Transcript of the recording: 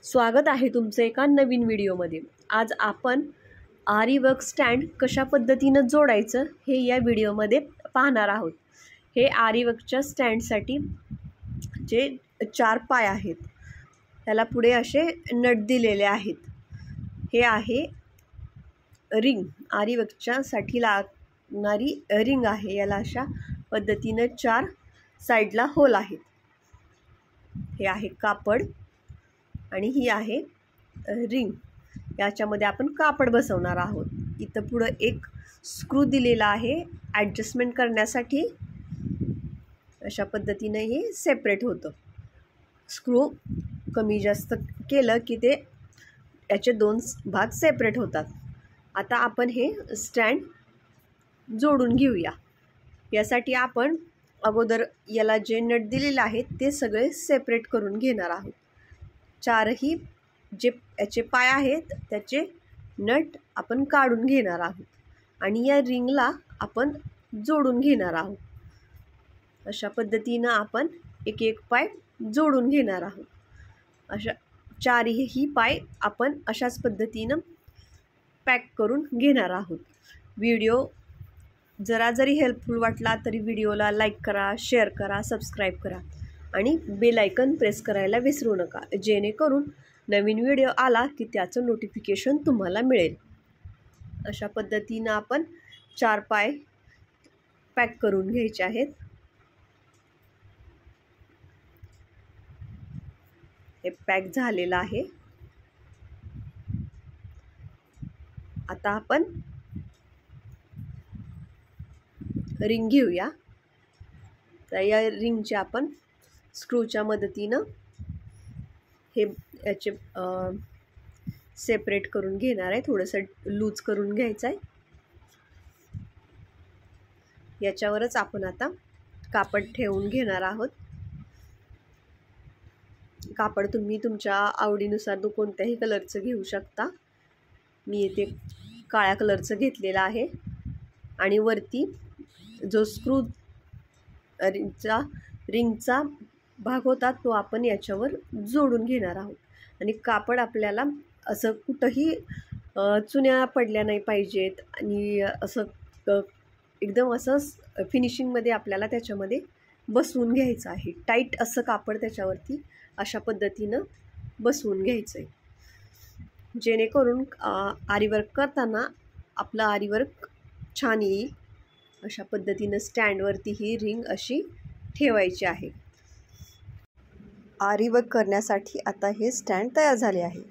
स्वागत आहे तुमचं एका नवीन व्हिडिओमध्ये। आज आपण आरी वर्क स्टँड कशा पद्धतीने जोडायचं हे या व्हिडिओमध्ये पाहणार आहोत। हे आरी वर्कच्या स्टँडसाठी जे 4 पाय आहेत त्याला पुढे असे नट दिलेले आहेत। हे आहे रिंग, आरी वर्कच्या साठी लागणारी रिंग आहे। याला अशा पद्धतीने 4 साइडला होल आहेत। हे आहे कापड आणि ही आहे रिंग। याच्यामध्ये आपण कापड बसवणार आहोत। इथं पुढे एक स्क्रू दिलेला आहे ॲडजस्टमेंट करण्यासाठी। अशा पद्धतीने हे सेपरेट होतं। स्क्रू कमी जास्त केलं की ते याचे 2 भाग सेपरेट होतात। आता आपण हे स्टँड जोडून घेऊया। यासाठी आपण अगोदर याला जे नट दिलेले आहेत ते सगळे सेपरेट करून घेणार आहोत। 4ही जे याचे पाय आहेत त्याचे नट आपण काढून घेणार आहोत आणि या रिंगला आपण जोडून घेणार आहोत। अशा पद्धतीने आपण एक एक पाय जोडून घेणार आहोत। अशा 4ही पाय आपण अशाच पद्धतीने पॅक करून घेणार आहोत। व्हिडिओ जरी हेल्पफुल वाटला तरी व्हिडिओला लाईक करा, शेअर करा, सबस्क्राईब करा आणि बेल आयकन प्रेस करायला विसरू नका, जेणेकरून नवीन व्हिडिओ आला की त्याचं नोटिफिकेशन तुम्हाला मिळेल। अशा पद्धतीने आपण 4 पाय पॅक करून घ्यायचे आहेत। हे पॅक झालेलं आहे। आता आपण रिंग घेऊया। तर या रिंगच्या आपण स्क्रूच्या मदतीने हे याचे सेपरेट करून घेणार आहे। थोडंसं लूज करून घ्यायचं आहे। याच्यावरच आपण आता कापड ठेवून घेणार आहोत। कापड तुम्ही तुमच्या आवडीनुसार कोणत्याही कलरचं घेऊ शकता। मी इथे काळ्या कलरचं घेतलेलं आहे आणि वरती जो स्क्रू रिंगचा भाग होता तो आपण याच्यावर जोडून घेणार आहोत। आणि कापड आपल्याला असं कुठंही चुन्या पडल्या नाही पाहिजेत आणि असं एकदम असं फिनिशिंगमध्ये आपल्याला त्याच्यामध्ये बसवून घ्यायचं आहे। टाईट असं कापड त्याच्यावरती अशा पद्धतीनं बसवून घ्यायचं आहे, जेणेकरून आरी वर्क करताना आपलं आरी वर्क छान येईल। अशा पद्धतीनं स्टँडवरती ही रिंग अशी ठेवायची आहे। आरी वर्क करण्यासाठी आता हे स्टँड तयार झाले आहे।